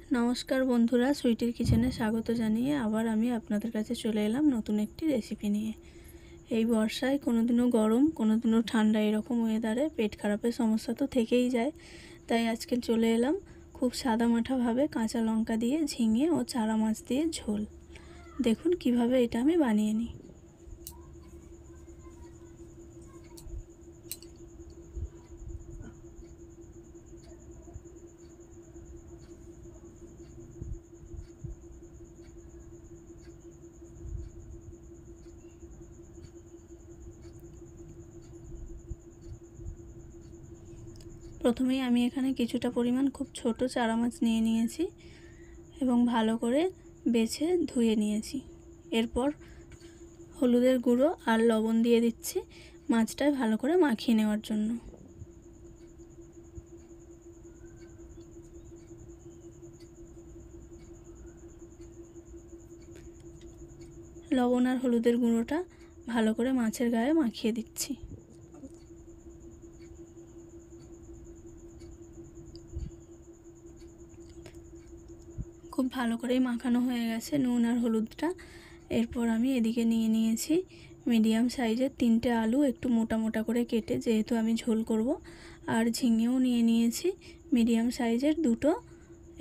নমস্কার বন্ধুরা, সুইটির কিচেনে স্বাগত জানিয়ে আবার আমি আপনাদের কাছে চলে এলাম নতুন একটি রেসিপি নিয়ে। এই বর্ষায় কোনোদিনও গরম কোনোদিনও ঠান্ডা এরকম ওয়েদারে পেট খারাপের সমস্যা তো থেকেই যায়। তাই আজকে চলে এলাম খুব সাদামাঠাভাবে কাঁচা লঙ্কা দিয়ে ঝিঙে ও চারা মাছ দিয়ে ঝোল। দেখুন কিভাবে এটা আমি বানিয়ে নিই। প্রথমেই আমি এখানে কিছুটা পরিমাণ খুব ছোট চারা মাছ নিয়ে নিয়েছি এবং ভালো করে বেছে ধুয়ে নিয়েছি। এরপর হলুদের গুঁড়ো আর লবণ দিয়ে দিচ্ছি মাছটায় ভালো করে মাখিয়ে নেওয়ার জন্য। লবণ আর হলুদের গুঁড়োটা ভালো করে মাছের গায়ে মাখিয়ে দিচ্ছি। খুব ভালো করেই মাখানো হয়ে গেছে নুন আর হলুদটা। এরপর আমি এদিকে নিয়ে নিয়েছি মিডিয়াম সাইজের 3টে আলু একটু মোটা মোটা করে কেটে, যেহেতু আমি ঝোল করব। আর ঝিঙেও নিয়ে নিয়েছি মিডিয়াম সাইজের 2টো,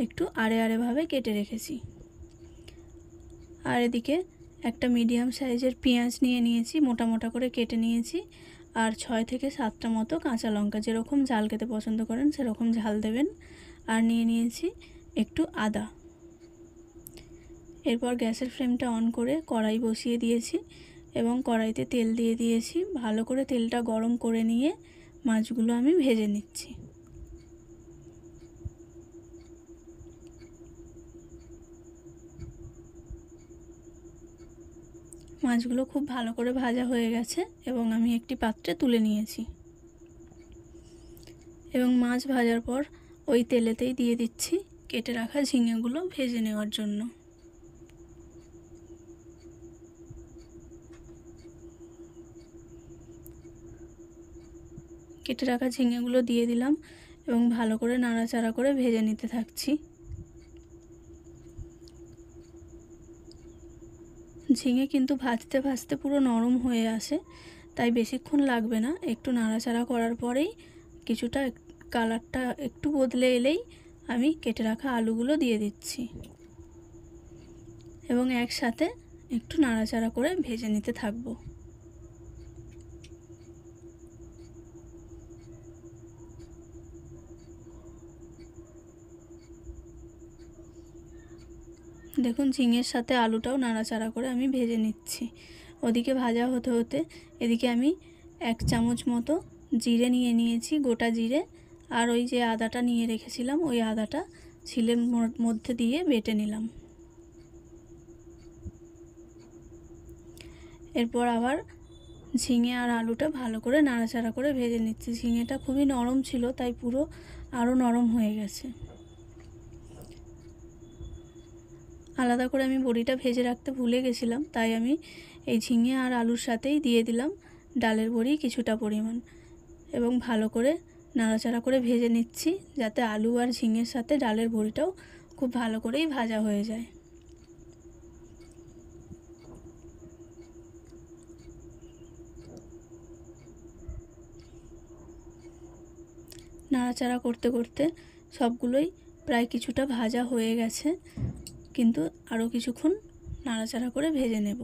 একটু আড়ে আড়েভাবে কেটে রেখেছি। আর এদিকে একটা মিডিয়াম সাইজের পেঁয়াজ নিয়ে নিয়েছি, মোটা মোটা করে কেটে নিয়েছি। আর 6 থেকে 7টা মতো কাঁচা লঙ্কা, যেরকম ঝাল খেতে পছন্দ করেন সেরকম ঝাল দেবেন। আর নিয়ে নিয়েছি একটু আদা। এরপর গ্যাসের ফ্লেমটা অন করে কড়াই বসিয়ে দিয়েছি এবং কড়াইতে তেল দিয়ে দিয়েছি। ভালো করে তেলটা গরম করে নিয়ে মাছগুলো আমি ভেজে নিচ্ছি। মাছগুলো খুব ভালো করে ভাজা হয়ে গেছে এবং আমি একটি পাত্রে তুলে নিয়েছি। এবং মাছ ভাজার পর ওই তেলেতেই দিয়ে দিচ্ছি কেটে রাখা ঝিঙেগুলো ভেজে নেওয়ার জন্য। কেটে রাখা ঝিঙেগুলো দিয়ে দিলাম এবং ভালো করে নাড়াচাড়া করে ভেজে নিতে থাকছি। ঝিঙে কিন্তু ভাজতে ভাজতে পুরো নরম হয়ে আসে, তাই বেশিক্ষণ লাগবে না। একটু নাড়াচাড়া করার পরেই কিছুটা কালারটা একটু বদলে এলেই আমি কেটে রাখা আলুগুলো দিয়ে দিচ্ছি এবং একসাথে একটু নাড়াচাড়া করে ভেজে নিতে থাকবো। দেখুন ঝিঙের সাথে আলুটাও নাড়াচাড়া করে আমি ভেজে নিচ্ছি। ওদিকে ভাজা হতে হতে এদিকে আমি 1 চামচ মতো জিরে নিয়ে নিয়েছি, গোটা জিরে। আর ওই যে আদাটা নিয়ে রেখেছিলাম ওই আদাটা ছিলের মধ্যে দিয়ে বেটে নিলাম। এরপর আবার ঝিঙে আর আলুটা ভালো করে নাড়াচাড়া করে ভেজে নিচ্ছি। ঝিঙেটা খুবই নরম ছিল, তাই পুরো আরও নরম হয়ে গেছে। আলাদা করে আমি বড়িটা ভেজে রাখতে ভুলে গেছিলাম, তাই আমি এই ঝিঙে আর আলুর সাথেই দিয়ে দিলাম ডালের বড়ি কিছুটা পরিমাণ এবং ভালো করে নাড়াচাড়া করে ভেজে নিচ্ছি, যাতে আলু আর ঝিঙের সাথে ডালের বড়িটাও খুব ভালো করেই ভাজা হয়ে যায়। নাড়াচাড়া করতে করতে সবগুলোই প্রায় কিছুটা ভাজা হয়ে গেছে, কিন্তু আরও কিছুক্ষণ নাড়াচাড়া করে ভেজে নেব।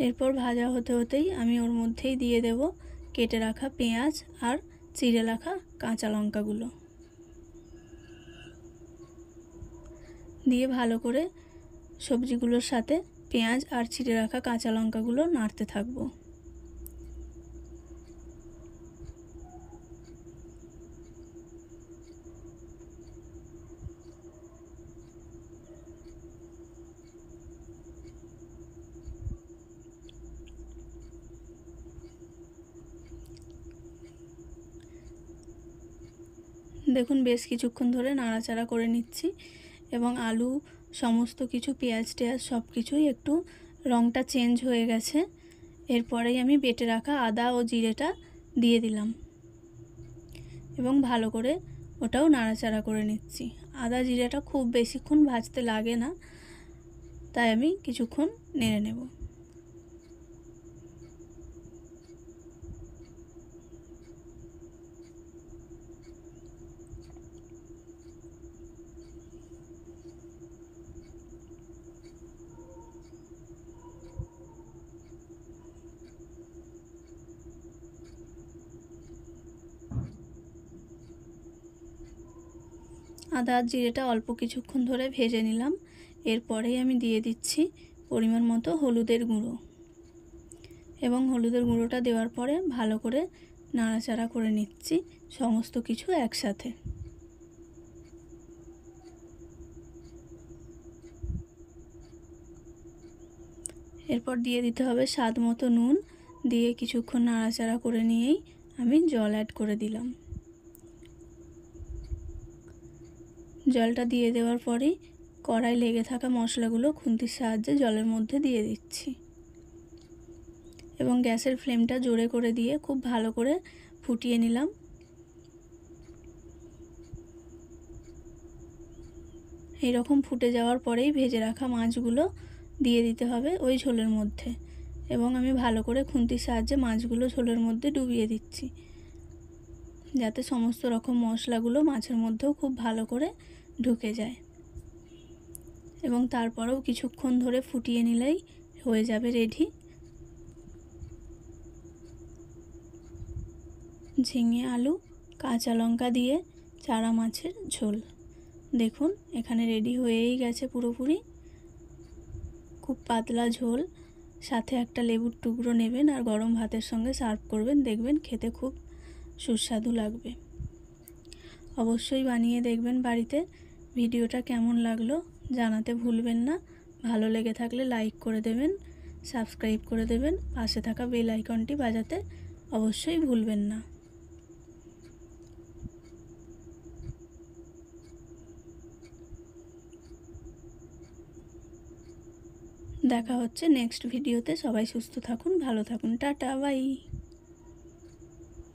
এরপর ভাজা হতে হতেই আমি ওর মধ্যেই দিয়ে দেব কেটে রাখা পেঁয়াজ আর চিড়ে রাখা কাঁচা লঙ্কাগুলো দিয়ে ভালো করে সবজিগুলোর সাথে পেঁয়াজ আর চিড়ে রাখা কাঁচা লঙ্কাগুলো নাড়তে থাকবো। দেখুন বেশ কিছুক্ষণ ধরে নাড়াচাড়া করে নিচ্ছি এবং আলু সমস্ত কিছু পেঁয়াজ টেয়াজ সব কিছুই একটু রঙটা চেঞ্জ হয়ে গেছে। এরপরেই আমি বেটে রাখা আদা ও জিরেটা দিয়ে দিলাম। এবং ভালো করে ওটাও নাড়াচাড়া করে নিচ্ছি। আদা জিরাটা খুব বেশিক্ষণ ভাজতে লাগে না, তাই আমি কিছুক্ষণ নেড়ে নেব। আদা আর জিরেটা অল্প কিছুক্ষণ ধরে ভেজে নিলাম। এরপরেই আমি দিয়ে দিচ্ছি পরিমাণ মতো হলুদের গুঁড়ো, এবং হলুদের গুঁড়োটা দেওয়ার পরে ভালো করে নাড়াচাড়া করে নিচ্ছি সমস্ত কিছু একসাথে। এরপর দিয়ে দিতে হবে স্বাদ মতো নুন, দিয়ে কিছুক্ষণ নাড়াচাড়া করে নিয়েই আমি জল অ্যাড করে দিলাম। জলটা দিয়ে দেওয়ার পরেই কড়াই লেগে থাকা মশলাগুলো খুন্তির সাহায্যে জলের মধ্যে দিয়ে দিচ্ছি, এবং গ্যাসের ফ্লেমটা জোরে করে দিয়ে খুব ভালো করে ফুটিয়ে নিলাম। এইরকম ফুটে যাওয়ার পরেই ভেজে রাখা মাছগুলো দিয়ে দিতে হবে ওই ঝোলের মধ্যে, এবং আমি ভালো করে খুন্তির সাহায্যে মাছগুলো ঝোলের মধ্যে ডুবিয়ে দিচ্ছি, যাতে সমস্ত রকম মশলাগুলো মাছের মধ্যেও খুব ভালো করে ঢুকে যায়। এবং তারপরেও কিছুক্ষণ ধরে ফুটিয়ে নিলেই হয়ে যাবে রেডি ঝিঙে আলু কাঁচা লঙ্কা দিয়ে চারা মাছের ঝোল। দেখুন এখানে রেডি হয়েই গেছে পুরোপুরি। খুব পাতলা ঝোল, সাথে একটা লেবুর টুকরো নেবেন আর গরম ভাতের সঙ্গে সার্ভ করবেন, দেখবেন খেতে খুব সুস্বাদু লাগবে। অবশ্যই বানিয়ে দেখবেন বাড়িতে। ভিডিওটা কেমন লাগলো জানাতে ভুলবেন না। ভালো লেগে থাকলে লাইক করে দেবেন, সাবস্ক্রাইব করে দেবেন, পাশে থাকা বেল আইকনটি বাজাতে অবশ্যই ভুলবেন না। দেখা হচ্ছে নেক্সট ভিডিওতে। সবাই সুস্থ থাকুন, ভালো থাকুন, টাটা বাই।